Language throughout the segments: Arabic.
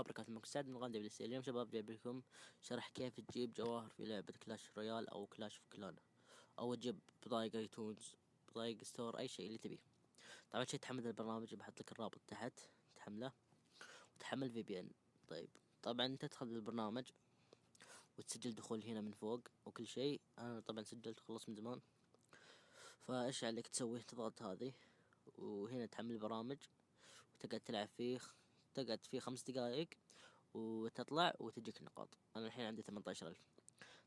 بركات معكم سعد من غاندي بلاي. اليوم شباب جايب لكم شرح كيف تجيب جواهر في لعبة كلاش رويال او كلاش اوف كلان، او تجيب بضايق ايتونز، بضايق ستور، اي شيء اللي تبيه. طبعا شيء تحمل البرنامج، بحط لك الرابط تحت تحمله وتحمل في بي ان. طيب طبعا تدخل البرنامج وتسجل دخول هنا من فوق وكل شيء. انا طبعا سجلت خلص من زمان. فايش عليك تسوي؟ تضغط هذه وهنا تحمل البرامج وتقعد تلعب فيه، تقعد فيه 5 دقائق وتطلع وتجيك نقاط. انا الحين عندي 18,000.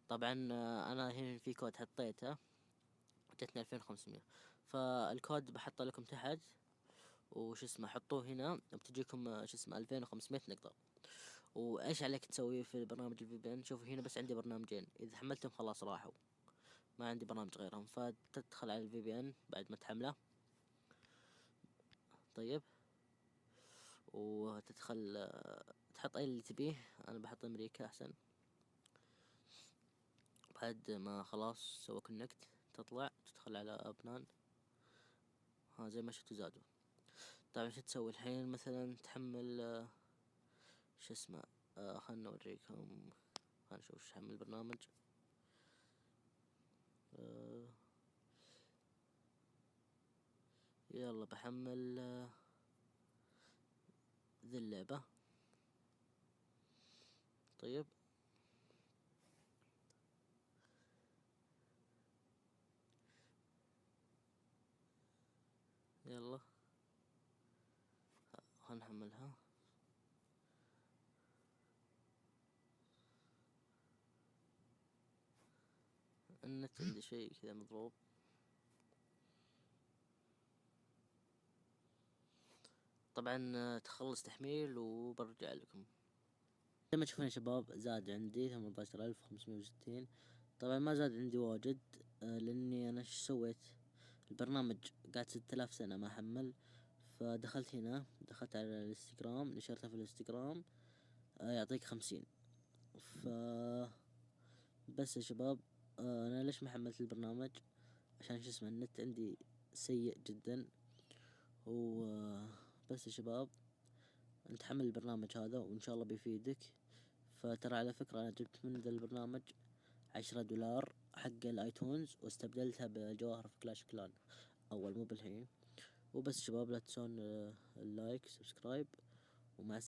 طبعا انا هنا في كود حطيته جتني 2500، فالكود بحطه لكم تحت وش اسمه حطوه هنا بتجيكم شو اسمه 2500 نقطة. وايش عليك تسوي في برنامج الفي بي ان؟ شوفوا هنا بس عندي برنامجين، اذا حملتهم خلاص راحوا، ما عندي برنامج غيرهم. فتدخل على الفي بي ان بعد ما تحمله. طيب وتدخل تحط اي اللي تبيه، انا بحط امريكا احسن. بعد ما خلاص سوى كونكت تطلع تدخل على ابنان، ها زي ما شفتوا زادوا. طبعا شو تسوي الحين؟ مثلا تحمل شو اسمه خلنا نوريكم، خلنا نشوف شو حمل البرنامج. يلا بحمل ذي اللعبة. طيب يلا خلنا نحملها. النت عندي شيء كذا مضروب. طبعا تخلص تحميل وبرجع لكم. زي ما تشوفون يا شباب زاد عندي 18,560. طبعا ما زاد عندي واجد لاني انا شو سويت؟ البرنامج قعد 6000 سنة ما حمل. فدخلت هنا، دخلت على الانستغرام، نشرته في الانستغرام يعطيك 50. بس يا شباب انا ليش ما حملت البرنامج؟ عشان شو اسمه النت عندي سيء جدا. بس يا شباب انت حمل البرنامج هذا وان شاء الله بيفيدك. فترى على فكرة انا جبت من ذا البرنامج 10 دولار حق الايتونز واستبدلتها بجواهر في كلاش كلان اول، مو بالحين. وبس شباب لا تنسون اللايك سبسكرايب ومع